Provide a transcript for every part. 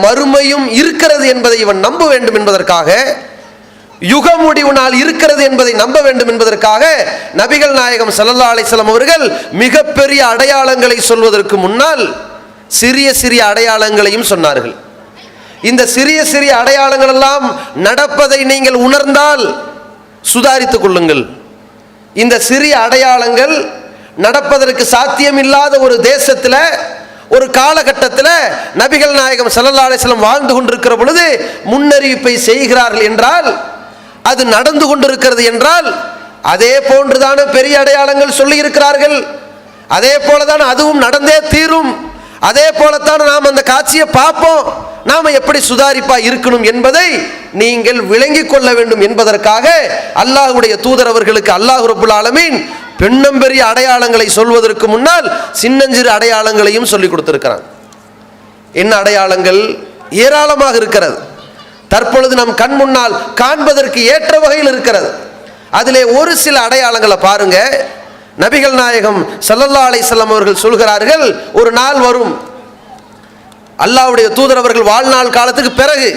மறுமையும் இருக்கிறது என்பதை இவன் நம்ப வேண்டும் என்பதற்காக, யுக முடிவு நாள் இருக்கிறது என்பதை நம்ப வேண்டும் என்பதற்காக நபிகள் நாயகம் ஸல்லல்லாஹு அலைஹி வஸல்லம் அவர்கள் மிகப்பெரிய அடையாளங்களை சொல்வதற்கு முன்னால் சிறிய சிறிய அடையாளங்களையும் சொன்னார்கள். இந்த சிறிய சிறிய அடையாளங்கள் எல்லாம் நடப்பதை நீங்கள் உணர்ந்தால் சுதாரித்துக் கொள்ளுங்கள். இந்த சிறிய அடையாளங்கள் நடப்பதற்கு சாத்தியமில்லாத ஒரு தேசத்தில், ஒரு காலகட்டத்தில் நபிகள் நாயகம் ஸல்லல்லாஹு அலைஹி வஸல்லம் வாழ்ந்து கொண்டிருக்கிற பொழுது முன்னறிவிப்பை செய்கிறார்கள் என்றால், அது நடந்து கொண்டிருக்கிறது என்றால், அதே போன்றுதான பெரிய அடையாளங்கள் சொல்லி இருக்கிறார்கள். அதே போலதான் அதுவும் நடந்தே தீரும். அதே போலத்தான் நாம் அந்த காட்சியை பார்ப்போம். நாம எப்படி சுதாரிப்பா இருக்கணும் என்பதை நீங்கள் விளங்கிக் கொள்ள வேண்டும் என்பதற்காக அல்லாஹ்வுடைய தூதர் அவர்களுக்கு அல்லாஹ் ரப்புல் ஆலமீன் பெண்ணம்பெரிய அடையாளங்களை சொல்வதற்கு முன்னால் சின்னஞ்சிறு அடையாளங்களையும் சொல்லி கொடுத்திருக்கிறான். என்ன அடையாளங்கள்? ஏராளமாக இருக்கிறது. தற்பொழுது நம் கண் முன்னால் காண்பதற்கு ஏற்ற வகையில் இருக்கிறது. அதிலே ஒரு சில அடையாளங்களை பாருங்க. நபிகள் நாயகம் ஸல்லல்லாஹு அலைஹி வஸல்லம் அவர்கள் சொல்கிறார்கள், ஒரு நாள் வரும், அல்லாஹ்வுடைய தூதர் அவர்கள் வாழ்நாள் காலத்துக்கு பிறகு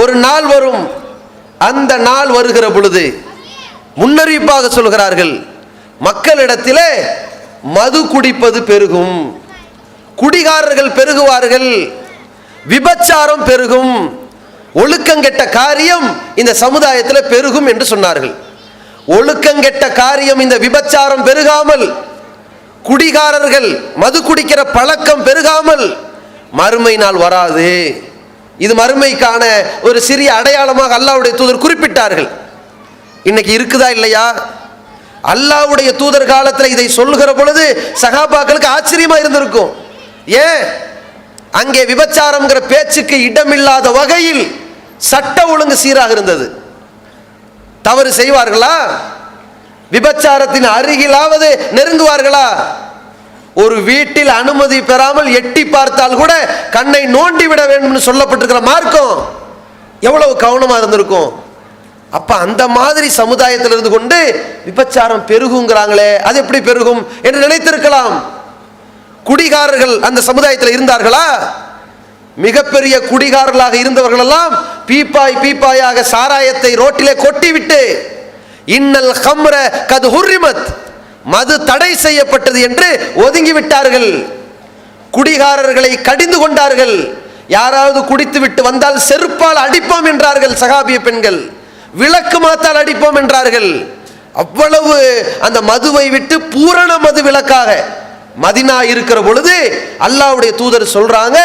ஒரு நாள் வரும். அந்த நாள் வருகிற பொழுது முன்னறிவிப்பாக சொல்கிறார்கள், மக்களிடத்திலே மது குடிப்பது பெருகும், குடிகாரர்கள் பெருகுவார்கள், விபச்சாரம் பெருகும், ஒழுக்கங்கெட்ட காரியம் இந்த சமுதாயத்தில் பெருகும் என்று சொன்னார்கள். ஒழுக்கங்கெட்ட காரியம், இந்த விபச்சாரம் பெருகாமல், குடிகாரர்கள் மது குடிக்கிற பழக்கம் பெருகாமல் மறுமை நாள் வராது. இது மறுமைக்கான ஒரு சிறிய அடையாளமாக அல்லாஹ்வுடைய தூதர் குறிப்பிட்டார்கள். இன்னைக்கு இருக்குதா இல்லையா? அல்லாஹ்வுடைய தூதர் காலத்தில் இதை சொல்லுகிற பொழுது சஹாபாக்களுக்கு ஆச்சரியமா இருந்திருக்கும். ஏன்? அங்கே விபச்சாரம்ங்கிற பேச்சுக்கு இடமில்லாத வகையில் சட்ட ஒழுங்கு சீராக இருந்தது. தவறு செய்வார்களா? விபச்சாரத்தின் அருகிலாவது நெருங்குவார்களா? ஒரு வீட்டில் அனுமதி பெறாமல் எட்டி பார்த்தால் கூட கண்ணை நோண்டி விட வேண்டும் சொல்லப்பட்டிருக்கிற மார்க்கம் எவ்வளவு கவனமா இருந்திருக்கும். அப்ப அந்த மாதிரி சமுதாயத்தில் இருந்து கொண்டு விபச்சாரம் பெருகுங்கிறாங்களே, அது எப்படி பெருகும் என்று நினைத்திருக்கலாம். குடிகாரர்கள் அந்த சமுதாயத்தில் இருந்தார்களா? மிகப்பெரிய குடிகாரர்களாக இருந்தவர்கள் எல்லாம் பீப்பாய் பீப்பாயாக சாராயத்தை ரோட்டிலே கொட்டிவிட்டு, இன்னல் ஹம்ர கத் ஹுர்ரிமத், மது தடை செய்யப்பட்டது என்று ஒதுங்கி விட்டார்கள். குடிகாரர்களை கடிந்து கொண்டார்கள். யாராவது குடித்து விட்டு வந்தால் செருப்பால் அடிப்போம் என்றார்கள் சஹாபிய பெண்கள், விளக்கு மாத்தால் அடிப்போம் என்றார்கள். அவ்வளவு அந்த மதுவை விட்டு பூரண மது விலக்காக மதினா இருக்கிற பொழுது அல்லாஹ்வுடைய தூதர் சொல்றாங்க,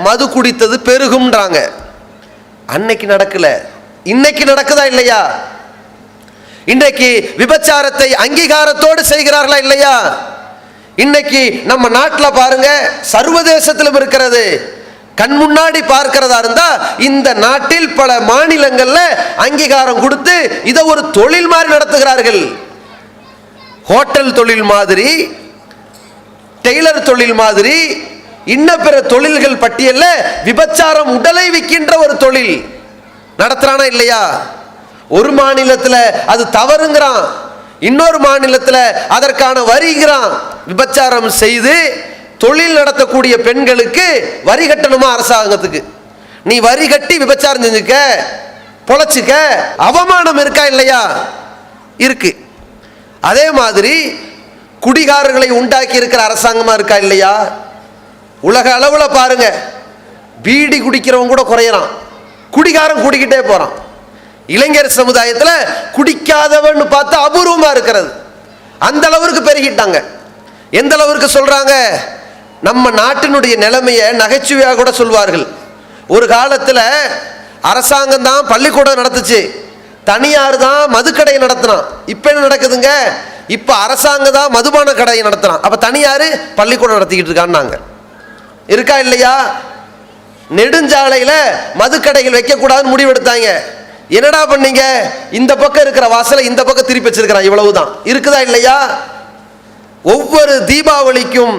மது குடித்தது பெருகும்ன்றாங்க. அன்னைக்கு நடக்கல, இன்னைக்கு நடக்குதா இல்லையா? இன்றைக்கு விபச்சாரத்தை அங்கீகாரத்தோடு செய்கிறார்களா இல்லையா? இன்னைக்கு நம்ம நாட்டில் பாருங்க, சர்வதேசத்திலும் இருக்கிறது. கண் முன்னாடி பார்க்கிறதா இருந்தா இந்த நாட்டில் பல மாநிலங்கள்ல அங்கீகாரம் கொடுத்து இதை ஒரு தொழில் மாதிரி நடத்துகிறார்கள். ஹோட்டல் தொழில் மாதிரி, டெய்லர் தொழில் மாதிரி, இன்ன பிற தொழில்கள் பட்டியல்ல விபச்சாரம் உடலை விற்கின்ற ஒரு தொழில் நடத்துறானா இல்லையா? ஒரு மாநிலத்தில் அது தவறுங்கிறான், இன்னொரு மாநிலத்தில் அதற்கான வரிங்கிறான். விபச்சாரம் செய்து தொழில் நடத்தக்கூடிய பெண்களுக்கு வரி கட்டணுமா அரசாங்கத்துக்கு? நீ வரி கட்டி விபச்சாரம் செஞ்சுக்க, பொழைச்சுக்க, அவமானம் இருக்கா இல்லையா? இருக்கு. அதே மாதிரி குடிகாரர்களை உண்டாக்கி இருக்கிற அரசாங்கமா இருக்கா இல்லையா? உலக அளவில் பாருங்க, பீடி குடிக்கிறவங்க கூட குறையறான், குடிகாரன் கூடிக்கிட்டே போறான். இளைஞர் சமுதாயத்தில் குடிக்காதவன் பார்த்தா அபூர்வமா இருக்கிறது. அந்த அளவுக்கு பெருகிட்டாங்க. எந்த அளவுக்கு சொல்றாங்க? நம்ம நாட்டினுடைய நிலைமையை நகைச்சுவையாக கூட சொல்வார்கள். ஒரு காலத்தில் அரசாங்கம் தான் பள்ளிக்கூடம் நடத்துச்சு, தனியார் தான் மதுக்கடையை நடத்தினான். இப்ப என்ன நடக்குதுங்க? இப்ப அரசாங்கம் தான் மதுபான கடையை நடத்தினான். அப்ப தனியார் பள்ளிக்கூடம் நடத்திக்கிட்டு இருக்கான்னு இருக்கா இல்லையா? நெடுஞ்சாலையில மதுக்கடைகள் வைக்கக்கூடாதுன்னு முடிவெடுத்தாங்க. என்னடா பண்ணீங்க? இந்த பக்கம் இருக்கிற வாசலை இந்த பக்கம் திருப்பி வச்சிருக்கிறான். இவ்வளவுதான். இருக்குதா இல்லையா? ஒவ்வொரு தீபாவளிக்கும்,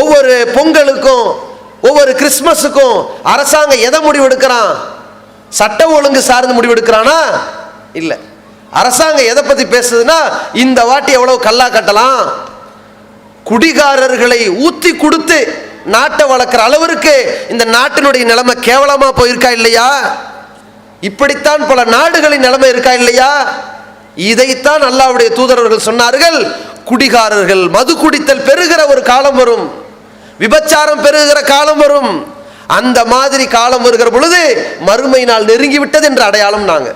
ஒவ்வொரு பொங்கலுக்கும், ஒவ்வொரு கிறிஸ்மஸுக்கும் அரசாங்கம் எதை முடிவெடுக்கிறான்? சட்ட ஒழுங்கு சார்ந்து முடிவெடுக்கிறானா? இல்ல. அரசாங்கம் எதை பத்தி பேசுதுன்னா, இந்த வாட்டி எவ்வளவு கல்லா கட்டலாம், குடிகாரர்களை ஊத்தி கொடுத்து நாட்டை வளர்க்குற அளவிற்கு இந்த நாட்டினுடைய நிலைமை கேவலமா போயிருக்கா இல்லையா? இப்படித்தான் பல நாடுகளின் நிலைமை இருக்கா இல்லையா? இதைத்தான் அல்லாஹ்வுடைய தூதரவர்கள் சொன்னார்கள். குடிகாரர்கள், மது குடித்தல் பெருகிற ஒரு காலம் வரும், விபச்சாரம் பெருகிற காலம் வரும். அந்த மாதிரி காலம் வருகிற பொழுது மறுமை நாள் நெருங்கி விட்டது என்ற அடையாளம் நாங்க